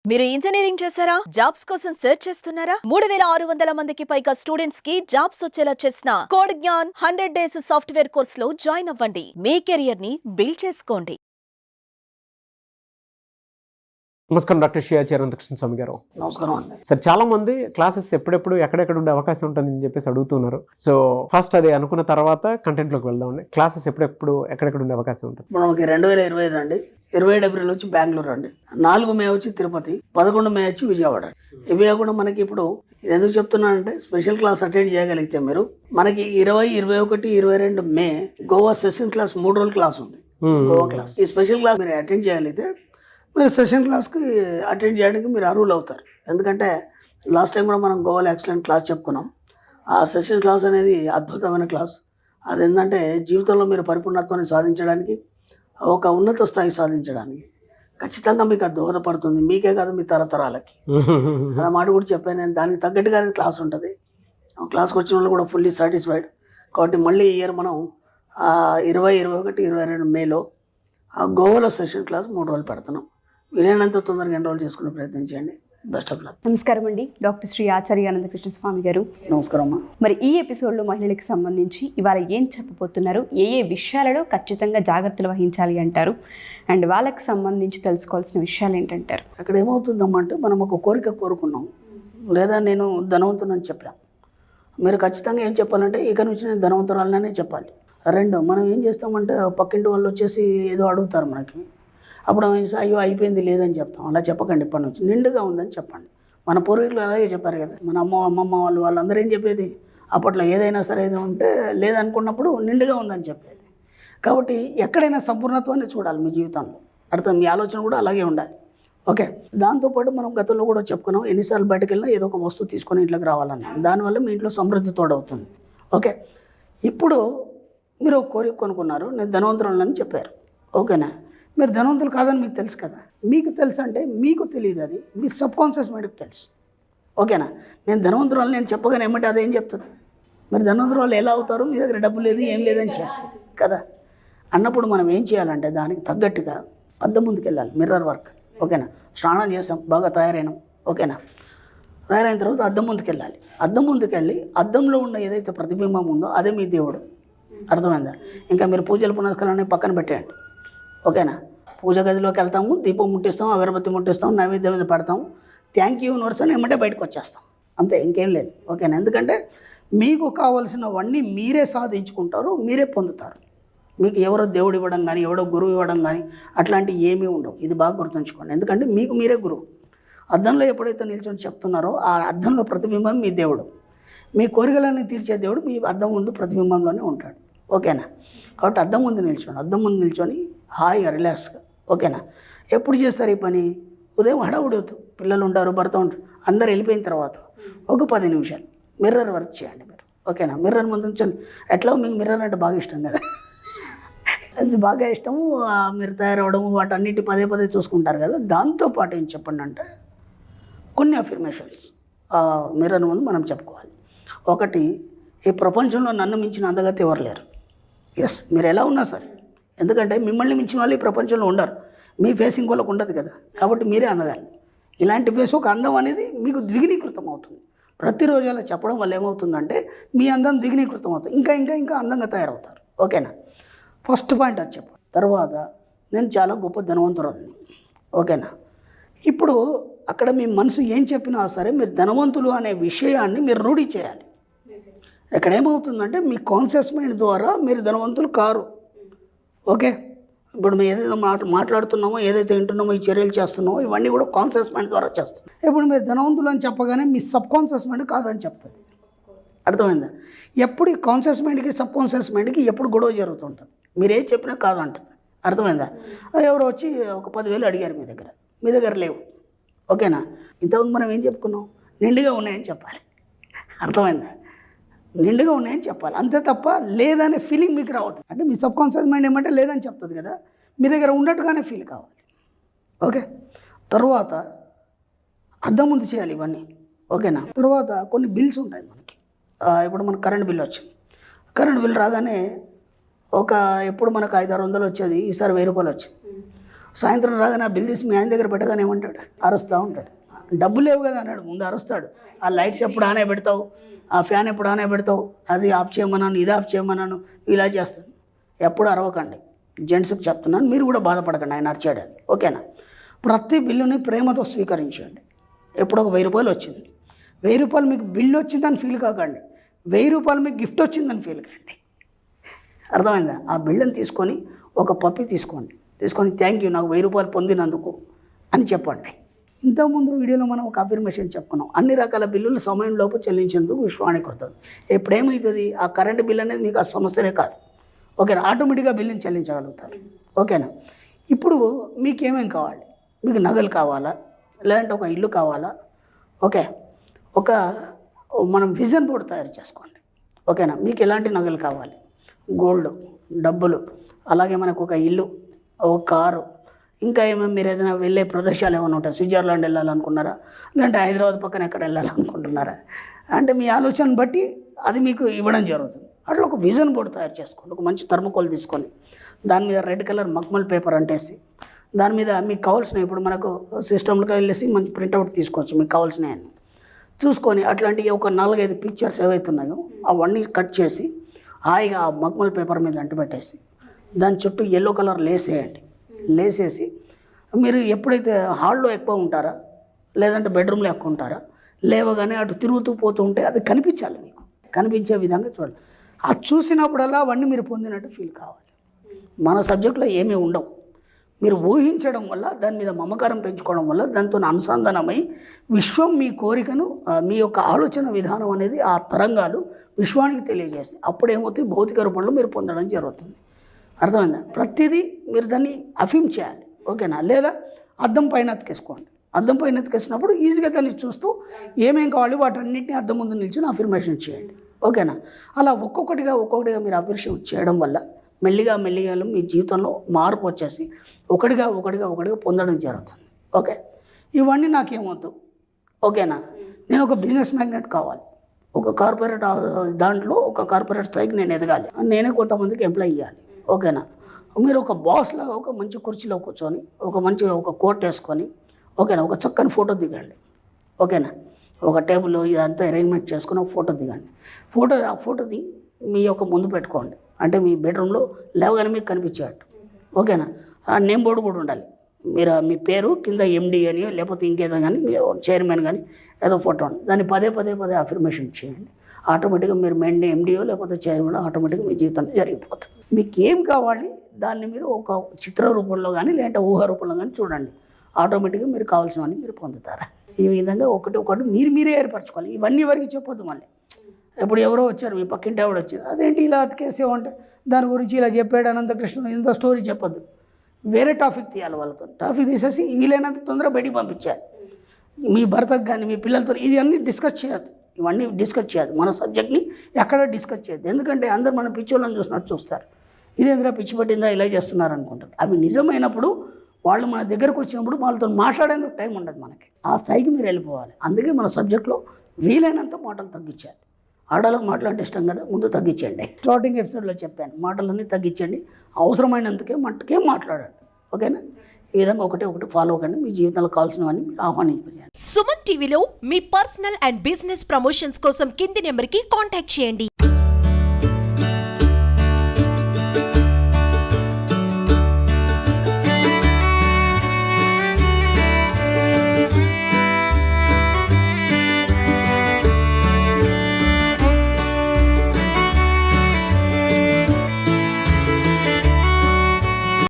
మీరు ఇంజనీరింగ్ చేశారా? జాబ్స్ కోసం సెర్చ్ చేస్తున్నారా? 3600 మందికి పైగా స్టూడెంట్స్ కి జాబ్స్ వచ్చేలా చేసిన కోడ్ జ్ఞాన్ 100 డేస్ సాఫ్ట్వేర్ కోర్సులో జాయిన్ అవ్వండి. మీ కెరియర్ ని బిల్డ్ చేసుకోండి. నమస్కారం డాక్టర్ షియా చిరంతకృష్ణ స్వామి గారు. నమస్కారం అండి. సార్, చాలా మంది క్లాసెస్ ఎప్పుడెప్పుడు ఎక్కడెక్కడ ఉండే అవకాశం ఉంటుందని చెప్పేసి అడుగుతున్నారు. సో ఫస్ట్ అది అనుకున్న తర్వాత కంటెంట్లోకి వెళ్దామండి. క్లాసెస్ ఎప్పుడెప్పుడు ఎక్కడెక్కడ ఉండే అవకాశం ఉంటుంది? మనకి 2025 అండి. 27 ఏప్రిల్ వచ్చి బెంగళూరు అండి, 4 మే వచ్చి తిరుపతి, 11 మే వచ్చి విజయవాడ. ఇవి కూడా మనకి ఇప్పుడు ఇది ఎందుకు చెప్తున్నానంటే స్పెషల్ క్లాస్ అటెండ్ చేయగలిగితే మీరు మనకి 20, 21, 22 మే గోవా సెషన్ క్లాస్ 3 రోజుల క్లాస్ ఉంది. గోవా క్లాస్ ఈ స్పెషల్ క్లాస్ మీరు అటెండ్ చేయగలిగితే మీరు సెషన్ క్లాస్కి అటెండ్ చేయడానికి మీరు అర్హులు అవుతారు. ఎందుకంటే లాస్ట్ టైం కూడా మనం గోవాలో ఎక్సలెంట్ క్లాస్ చెప్పుకున్నాం. ఆ సెషన్ క్లాస్ అనేది అద్భుతమైన క్లాస్. అది ఏంటంటే జీవితంలో మీరు పరిపూర్ణత్వాన్ని సాధించడానికి, ఒక ఉన్నత స్థాయి సాధించడానికి ఖచ్చితంగా మీకు అది దోహదపడుతుంది. మీకే కాదు, మీ తరతరాలకి. అలా మాట కూడా చెప్పాను నేను. దానికి తగ్గట్టుగానే క్లాస్ ఉంటుంది. క్లాస్కి వచ్చిన వాళ్ళు కూడా ఫుల్లీ సాటిస్ఫైడ్. కాబట్టి మళ్ళీ ఈ ఇయర్ మనం 20, 21, 22 మేలో గోవాలో సెషన్ క్లాస్ 3 రోజులు పెడుతున్నాం. వీలైనంత తొందరగా ఎన్రోల్ చేసుకునే ప్రయత్నం చేయండి. Best of luck. నమస్కారం అండి, డాక్టర్ శ్రీ ఆచార్య అనంతకృష్ణ స్వామి గారు. నమస్కారం అమ్మా. మరి ఈ ఎపిసోడ్లో మహిళలకు సంబంధించి ఇవాళ ఏం చెప్పబోతున్నారు, ఏ విషయాలలో ఖచ్చితంగా జాగ్రత్తలు వహించాలి అంటారు, అండ్ వాళ్ళకి సంబంధించి తెలుసుకోవాల్సిన విషయాలు ఏంటంటారు? అక్కడ ఏమవుతుందమ్మా అంటే మనం ఒక కోరిక కోరుకున్నాం, లేదా నేను ధనవంతునని చెప్పాం. మీరు ఖచ్చితంగా ఏం చెప్పాలంటే ఇక నుంచి నేను ధనవంతురాలనే చెప్పాలి. 2, మనం ఏం చేస్తామంటే పక్కింటి వాళ్ళు వచ్చేసి ఏదో అడుగుతారు మనకి. అప్పుడు అయ్యో అయిపోయింది లేదని చెప్తాం. అలా చెప్పకండి. ఇప్పటి నుంచి నిండుగా ఉందని చెప్పండి. మన పూర్వీకులు అలాగే చెప్పారు కదా. మన అమ్మమ్మ వాళ్ళందరూ ఏం చెప్పేది, అప్పట్లో ఏదైనా సరే ఏదో ఉంటే లేదనుకున్నప్పుడు నిండుగా ఉందని చెప్పేది. కాబట్టి ఎక్కడైనా సంపూర్ణత్వాన్ని చూడాలి మీ జీవితంలో. అర్థం, మీ ఆలోచన కూడా అలాగే ఉండాలి. ఓకే. దాంతోపాటు మనం గతంలో కూడా చెప్పుకున్నాం, ఎన్నిసార్లు బయటకు వెళ్ళినా ఏదో ఒక వస్తువు తీసుకొని ఇంట్లోకి రావాలన్నాం. దానివల్ల మీ ఇంట్లో సమృద్ధి తోడవుతుంది. ఓకే. ఇప్పుడు మీరు ఒక కోరిక కొనుక్కున్నారు, నేను ధనవంతురాలని చెప్పారు. ఓకేనా. మీరు ధనవంతులు కాదని మీకు తెలుసు కదా. మీకు తెలుసు అంటే మీకు తెలియదు, అది మీ సబ్కాన్షియస్ మైండ్కి తెలుసు. ఓకేనా. నేను ధనవంతురాలు నేను చెప్పగానే ఏమంటే అదేం చెప్తుంది, మీరు ధనవంతురాలు ఎలా అవుతారు, మీ దగ్గర డబ్బు లేదు ఏం లేదని చెప్తుంది కదా. అన్నప్పుడు మనం ఏం చేయాలంటే దానికి తగ్గట్టుగా అద్దం ముందుకు వెళ్ళాలి. Mirror work. ఓకేనా. స్నానం చేసాం, బాగా తయారైనాం. ఓకేనా. తయారైన తర్వాత అద్దం ముందుకు వెళ్ళాలి. అద్దం ముందుకు వెళ్ళి అద్దంలో ఉన్న ఏదైతే ప్రతిబింబం ఉందో అదే మీ దేవుడు. అర్థమైందా. ఇంకా మీరు పూజలు పునస్కారాన్ని పక్కన పెట్టేయండి. ఓకేనా. పూజ గదిలోకి వెళ్తాము, దీపం ముట్టిస్తాం, అగరబత్తి ముట్టిస్తాం, నైవేద్యం మీద పడతాం, థ్యాంక్ యూ యూనివర్స్ అని ఏమంటే బయటకు వచ్చేస్తాం. అంతే, ఇంకేం లేదు. ఓకేనా. ఎందుకంటే మీకు కావలసినవన్నీ మీరే సాధించుకుంటారు, మీరే పొందుతారు. మీకు ఎవరో దేవుడు ఇవ్వడం కానీ ఎవడో గురువు ఇవ్వడం కానీ అట్లాంటివి ఏమీ ఉండవు. ఇది బాగా గుర్తుంచుకోండి. ఎందుకంటే మీకు మీరే గురువు. అద్దంలో ఎప్పుడైతే నిల్చొని చెప్తున్నారో ఆ అద్దంలో ప్రతిబింబం మీ దేవుడు. మీ కోరికలన్నీ తీర్చే దేవుడు మీ అద్దం ముందు ప్రతిబింబంలోనే ఉంటాడు. ఓకేనా. కాబట్టి అద్దం ముందు నిల్చోండి. అద్దం ముందు నిల్చొని హాయిగా రిలాక్స్గా. ఓకేనా. ఎప్పుడు చేస్తారు ఈ పని? ఉదయం హడావుడి అవుతుంది, పిల్లలు ఉంటారు, భర్త ఉంటారు, అందరు వెళ్ళిపోయిన తర్వాత ఒక 10 నిమిషాలు మిర్రర్ వర్క్ చేయండి మీరు. ఓకేనా. మిర్రర్ ముందు నిల్చొని, ఎట్లా మీకు మిర్రర్ అంటే బాగా ఇష్టం కదా, అది బాగా ఇష్టము. మీరు తయారవడము వాటన్నిటి పదే చూసుకుంటారు కదా. దాంతోపాటు ఏం చెప్పండి అంటే కొన్ని అఫర్మేషన్స్ మిర్రర్ ముందు మనం చెప్పుకోవాలి. ఒకటి, ఈ ప్రపంచంలో నన్ను మించిన అందగతి ఎవరు లేరు. ఎస్, మీరు ఎలా ఉన్నా సరే. ఎందుకంటే మిమ్మల్ని మించిన వాళ్ళు ఈ ప్రపంచంలో ఉండరు. మీ ఫేస్ ఇంకోళ్ళకు ఉండదు కదా. కాబట్టి మీరే అందగాలి. ఇలాంటి ఫేస్ ఒక అందం అనేది మీకు ద్విగుణీకృతం అవుతుంది. ప్రతిరోజు అలా చెప్పడం వల్ల ఏమవుతుందంటే మీ అందం ద్విగుణీకృతం అవుతుంది. ఇంకా అందంగా తయారవుతారు. ఓకేనా. ఫస్ట్ పాయింట్ అది చెప్పండి. తర్వాత, నేను చాలా గొప్ప ధనవంతురాలని. ఓకేనా. ఇప్పుడు అక్కడ మీ మనసు ఏం చెప్పినా సరే మీరు ధనవంతులు అనే విషయాన్ని మీరు రూఢి చేయాలి. ఇక్కడ ఏమవుతుందంటే మీ కాన్షియస్ మైండ్ ద్వారా మీరు ధనవంతులు కారు. ఓకే. ఇప్పుడు మేము ఏదైతే మాట్లాడుతున్నామో, ఏదైతే వింటున్నామో, ఈ చర్యలు చేస్తున్నామో ఇవన్నీ కూడా కాన్షియస్ మైండ్ ద్వారా చేస్తున్నాం. ఇప్పుడు మీరు ధనవంతులు అని చెప్పగానే మీ సబ్ కాన్షియస్ మైండ్ కాదని చెప్తుంది. అర్థమైందా. ఎప్పుడు ఈ కాన్షియస్ మైండ్కి సబ్ కాన్షియస్ మైండ్కి ఎప్పుడు గొడవ జరుగుతుంటుంది. మీరు ఏం చెప్పినా కాదు అంటుంది. అర్థమైందా. ఎవరో వచ్చి ఒక 10,000 అడిగారు మీ దగ్గర లేవు. ఓకేనా. ఇంతకుముందు మనం ఏం చెప్పుకున్నాం, నిండుగా ఉన్నాయని చెప్పాలి. అర్థమైందా. నిండుగా ఉన్నాయని చెప్పాలి, అంతే తప్ప లేదనే ఫీలింగ్ మీకు రావద్దు. అంటే మీ సబ్ కాన్షియస్ మైండ్ ఏమంటే లేదని చెప్తుంది కదా, మీ దగ్గర ఉన్నట్టుగానే ఫీల్ కావాలి. ఓకే. తర్వాత అద్దం ముందు చేయాలి ఇవన్నీ. ఓకేనా. తర్వాత కొన్ని బిల్స్ ఉంటాయి మనకి. ఇప్పుడు మనకు కరెంట్ బిల్ వచ్చింది. కరెంట్ బిల్ రాగానే ఎప్పుడు మనకు 500-600 వచ్చేది, ఈసారి 1000 రూపాయలు వచ్చింది. సాయంత్రం రాగానే ఆ బిల్ తీసి మీ ఆయన దగ్గర పెట్టగానే ఏమంటాడు, అరుస్తూ ఉంటాడు. డబ్బు లేవు కదా అన్నాడు, ముందు అరుస్తాడు. ఆ లైట్స్ ఎప్పుడు ఆనే పెడతావు, ఆ ఫ్యాన్ ఎప్పుడు ఆనే పెడతావు, అది ఆఫ్ చేయమన్నాను, ఇది ఆఫ్ చేయమన్నాను, ఇలా చేస్తాను. ఎప్పుడు అరవకండి, జెంట్స్కి చెప్తున్నాను, మీరు కూడా బాధపడకండి ఆయన అరిచాడని. ఓకేనా? ప్రతి బిల్లుని ప్రేమతో స్వీకరించండి. ఎప్పుడు ఒక 1000 రూపాయలు వచ్చింది, 1000 రూపాయలు మీకు బిల్లు వచ్చిందని ఫీల్ కాకండి, 1000 రూపాయలు మీకు గిఫ్ట్ వచ్చిందని ఫీల్ కాండి. అర్థమైందా? ఆ బిల్లుని తీసుకొని ఒక పప్పి తీసుకొని థ్యాంక్ యూ నాకు 1000 రూపాయలు పొందినందుకు అని చెప్పండి. ఇంతకుముందు వీడియోలో మనం ఒక అఫర్మేషన్ చెప్పుకున్నాం, అన్ని రకాల బిల్లులు సమయంలోపు చెల్లించేందుకు విశ్వానికి కృతజ్ఞతలు. ఎప్పుడేమవుతుంది, ఆ కరెంటు బిల్ అనేది మీకు ఆ సమస్యనే కాదు. ఓకేనా? ఆటోమేటిక్గా బిల్లుని చెల్లించగలుగుతారు. ఓకేనా? ఇప్పుడు మీకు ఏమేమి కావాలి, మీకు నగలు కావాలా, లేదంటే ఒక ఇల్లు కావాలా? ఓకే, మనం విజన్ బోర్డు తయారు చేసుకోండి. ఓకేనా? మీకు ఎలాంటి నగలు కావాలి, గోల్డ్, డబ్బులు, అలాగే మనకు ఒక ఇల్లు, ఒక కారు, ఇంకా ఏమేమి మీరు ఏదైనా వెళ్ళే ప్రదేశాలు ఏమైనా ఉంటాయి, స్విట్జర్లాండ్ వెళ్ళాలనుకున్నారా, లేదంటే హైదరాబాద్ పక్కన ఎక్కడ వెళ్ళాలనుకుంటున్నారా, అంటే మీ ఆలోచన బట్టి అది మీకు ఇవ్వడం జరుగుతుంది. అట్లా ఒక విజన్ బోర్డు తయారు చేసుకోండి. ఒక మంచి థర్మకోల్ తీసుకొని దాని మీద రెడ్ కలర్ మక్మల్ పేపర్ అంటేసి దాని మీద మీకు కావాల్సినవి, ఇప్పుడు మనకు సిస్టమ్లోకి వెళ్ళేసి మంచి ప్రింట్అవుట్ తీసుకోవచ్చు, మీకు కావాల్సినవి అన్నీ చూసుకొని అట్లాంటివి ఒక 4-5 పిక్చర్స్ ఏవైతే ఉన్నాయో అవన్నీ కట్ చేసి హాయిగా ఆ మక్మల్ పేపర్ మీద అంటుపెట్టేసి దాని చుట్టూ ఎల్లో కలర్ లేసేయండి. లేసేసి మీరు ఎప్పుడైతే హాల్లో ఎక్కువ ఉంటారా, లేదంటే బెడ్రూమ్లో ఎక్కువ ఉంటారా, లేవగానే అటు తిరుగుతూ పోతూ ఉంటే అది కనిపించాలి, మీకు కనిపించే విధంగా చూడాలి. అది చూసినప్పుడల్లా అవన్నీ మీరు పొందినట్టు ఫీల్ కావాలి. మన సబ్జెక్టులో ఏమీ ఉండవు, మీరు ఊహించడం వల్ల, దాని మీద మమకారం పెంచుకోవడం వల్ల, దాంతో అనుసంధానమై విశ్వం మీ కోరికను, మీ యొక్క ఆలోచన విధానం అనేది ఆ తరంగాలు విశ్వానికి తెలియజేస్తాయి. అప్పుడు ఏమవుతుంది, భౌతిక రూపంలో మీరు పొందడం జరుగుతుంది. అర్థమైందా? ప్రతిదీ మీరు దాన్ని అఫీమ్ చేయాలి. ఓకేనా? లేదా అద్దం పైన ఎత్తుకేసుకోండి. అద్దం పైన ఎత్తుకేసినప్పుడు ఈజీగా దాన్ని చూస్తూ ఏమేం కావాలి వాటన్నింటినీ అద్దం ముందు నిల్చుని అఫర్మేషన్ చేయండి. ఓకేనా? అలా ఒక్కొక్కటిగా మీరు అఫర్మేషన్ చేయడం వల్ల మెల్లిగా మీ జీవితంలో మార్పు వచ్చేసి ఒకటిగా పొందడం జరుగుతుంది. ఓకే, ఇవన్నీ నాకేమొద్దు. ఓకేనా? నేను ఒక బిజినెస్ మ్యాగ్నెట్ కావాలి, ఒక కార్పొరేట్ దాంట్లో ఒక కార్పొరేట్ స్థాయికి నేను ఎదగాలి, నేనే కొంతమందికి ఎంప్లాయ్ ఇవ్వాలి. ఓకేనా? మీరు ఒక బాస్ లాగా ఒక మంచి కుర్చీలో కూర్చొని ఒక కోట్ వేసుకొని, ఓకేనా, ఒక చక్కని ఫోటో దిగండి. ఓకేనా? ఒక టేబుల్ ఇదంతా అరేంజ్మెంట్ చేసుకొని ఒక ఫోటో దిగండి. ఆ ఫోటోది మీ యొక్క ముందు పెట్టుకోండి, అంటే మీ బెడ్రూమ్లో లేవగానే మీకు కనిపించేటట్టు. ఓకేనా? ఆ నేమ్ బోర్డు కూడా ఉండాలి. మీరు మీ పేరు కింద ఎండి అని, లేకపోతే ఇంకేదో కానీ చైర్మన్ కానీ ఏదో ఫోటో ఉంది, దాన్ని పదే అఫర్మేషన్ చేయండి. ఆటోమేటిక్గా మీరు ఎండియో లేకపోతే చైర్మన్ ఆటోమేటిక్గా మీ జీవితంలో జరిగిపోతుంది. మీకు ఏం కావాలి దాన్ని మీరు ఒక చిత్ర రూపంలో కానీ లేదంటే ఊహా రూపంలో కానీ చూడండి, ఆటోమేటిక్గా మీరు కావాల్సినవన్నీ మీరు పొందుతారు. ఈ విధంగా ఒకటి మీరే ఏర్పరచుకోవాలి. ఇవన్నీ వరకు చెప్పొద్దు. మళ్ళీ ఇప్పుడు ఎవరో వచ్చారు, మీ పక్కింటి ఎవరు వచ్చారు, అదేంటి ఇలా అతికేసేవంటే దాని గురించి ఇలా చెప్పాడు అనంతకృష్ణ, ఇంత స్టోరీ చెప్పొద్దు. వేరే టాపిక్ తీయాలి, వాళ్ళతో టాపిక్ తీసేసి వీలైనంత తొందరగా బయటికి పంపించాలి. మీ భర్తకు కానీ మీ పిల్లలతో ఇది అన్నీ డిస్కస్ చేయొద్దు. ఇవన్నీ డిస్కస్ చేయద్దు. మన సబ్జెక్ట్ని ఎక్కడ డిస్కస్ చేయొద్దు. ఎందుకంటే అందరు మన పిచ్చోళ్ళని చూసినట్టు చూస్తారు. ఇదేంద్రా పిచ్చి పట్టిందా ఇలా చేస్తున్నారు అనుకుంటారు. అవి నిజమైనప్పుడు వాళ్ళు మన దగ్గరకు వచ్చినప్పుడు వాళ్ళతో మాట్లాడేందుకు టైం ఉండదు మనకి. ఆ స్థాయికి మీరు వెళ్ళిపోవాలి. అందుకే మన సబ్జెక్ట్లో వీలైనంత మాటలు తగ్గించాలి. ఆడవాళ్ళకి మాటలంటే ఇష్టం కదా, ముందు తగ్గించండి. స్టార్టింగ్ ఎపిసోడ్లో చెప్పాను, మాటలన్నీ తగ్గించండి, అవసరమైనందుకే మట్టుకే మాట్లాడండి. ఓకేనా? ఈ విధంగా ఒకటి ఫాలో అవ్వకండి, మీ జీవితంలో కావాల్సినవన్నీ మీరు ఆహ్వానించండి. సుమన్ టీవీలో మీ పర్సనల్ అండ్ బిజినెస్ ప్రమోషన్స్ కోసం కింది నెంబర్కి కాంటాక్ట్ చేయండి.